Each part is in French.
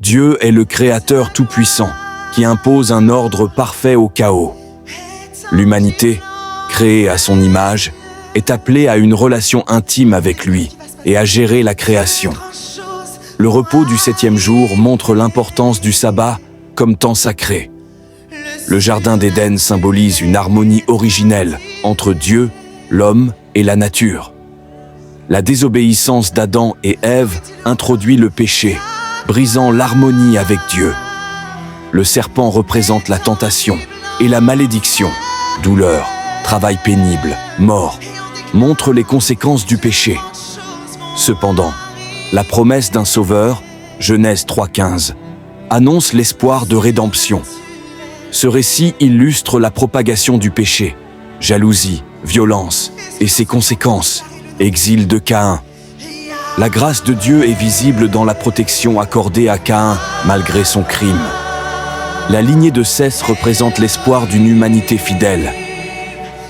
Dieu est le Créateur tout-puissant qui impose un ordre parfait au chaos. L'humanité, créée à son image, est appelée à une relation intime avec lui et à gérer la création. Le repos du 7e jour montre l'importance du sabbat comme temps sacré. Le jardin d'Éden symbolise une harmonie originelle entre Dieu, l'homme et la nature. La désobéissance d'Adam et Ève introduit le péché, brisant l'harmonie avec Dieu. Le serpent représente la tentation et la malédiction, douleur, travail pénible, mort, montre les conséquences du péché. Cependant, la promesse d'un sauveur, Genèse 3,15, annonce l'espoir de rédemption. Ce récit illustre la propagation du péché, jalousie, violence et ses conséquences, exil de Caïn. La grâce de Dieu est visible dans la protection accordée à Caïn malgré son crime. La lignée de Seth représente l'espoir d'une humanité fidèle.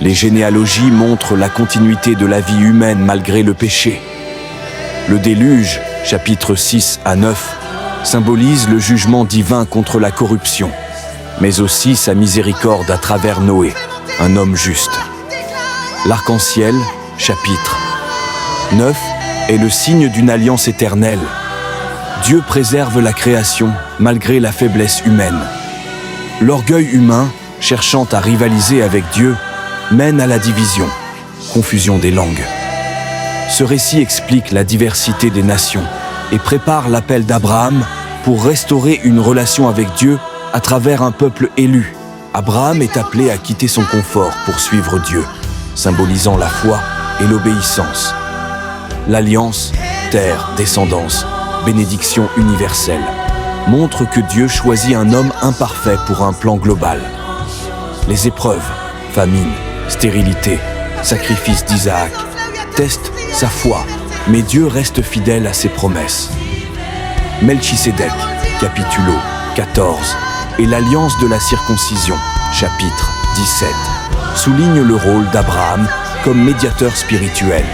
Les généalogies montrent la continuité de la vie humaine malgré le péché. Le déluge, chapitres 6 à 9, symbolise le jugement divin contre la corruption, mais aussi sa miséricorde à travers Noé, un homme juste. L'arc-en-ciel, chapitre 9, est le signe d'une alliance éternelle. Dieu préserve la création malgré la faiblesse humaine. L'orgueil humain, cherchant à rivaliser avec Dieu, mène à la division, confusion des langues. Ce récit explique la diversité des nations et prépare l'appel d'Abraham pour restaurer une relation avec Dieu à travers un peuple élu. Abraham est appelé à quitter son confort pour suivre Dieu, symbolisant la foi et l'obéissance. L'alliance, terre, descendance, bénédiction universelle, montre que Dieu choisit un homme imparfait pour un plan global. Les épreuves, famine, stérilité, sacrifice d'Isaac, testent sa foi, mais Dieu reste fidèle à ses promesses. Melchisédek, capitulo 14, et l'alliance de la circoncision, chapitre 17, souligne le rôle d'Abraham comme médiateur spirituel.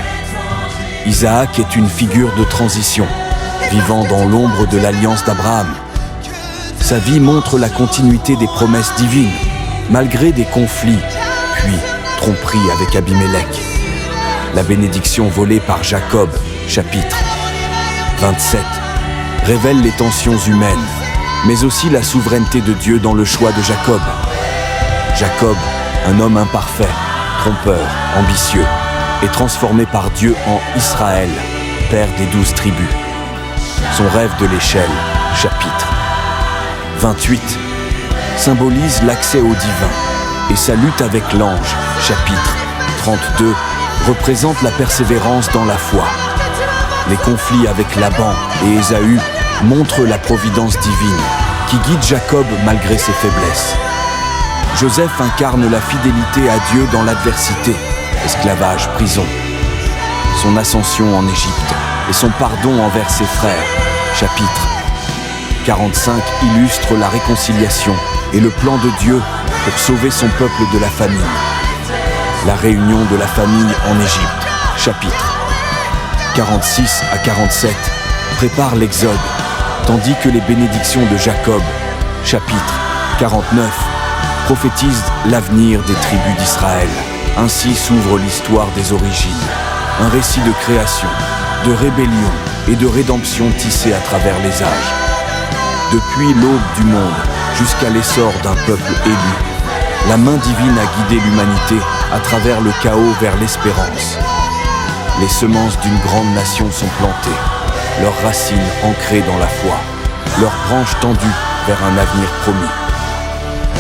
Isaac est une figure de transition, vivant dans l'ombre de l'alliance d'Abraham. Sa vie montre la continuité des promesses divines, malgré des conflits, puis tromperie avec Abimelech. La bénédiction volée par Jacob, chapitre 27, révèle les tensions humaines, mais aussi la souveraineté de Dieu dans le choix de Jacob. Jacob, un homme imparfait, trompeur, ambitieux, est transformé par Dieu en Israël, père des 12 tribus. Son rêve de l'échelle, chapitre 28, symbolise l'accès au divin, et sa lutte avec l'ange, chapitre 32, représente la persévérance dans la foi. Les conflits avec Laban et Ésaü montrent la providence divine qui guide Jacob malgré ses faiblesses. Joseph incarne la fidélité à Dieu dans l'adversité, esclavage, prison. Son ascension en Égypte et son pardon envers ses frères, chapitre 45, illustre la réconciliation et le plan de Dieu pour sauver son peuple de la famine. La réunion de la famille en Égypte, chapitre 46 à 47, prépare l'exode, tandis que les bénédictions de Jacob, chapitre 49, prophétisent l'avenir des tribus d'Israël. Ainsi s'ouvre l'histoire des origines, un récit de création, de rébellion et de rédemption tissé à travers les âges. Depuis l'aube du monde jusqu'à l'essor d'un peuple élu, la main divine a guidé l'humanité à travers le chaos vers l'espérance. Les semences d'une grande nation sont plantées, leurs racines ancrées dans la foi, leurs branches tendues vers un avenir promis.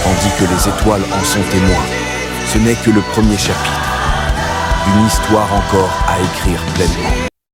Tandis que les étoiles en sont témoins, ce n'est que le premier chapitre d'une histoire encore à écrire pleinement.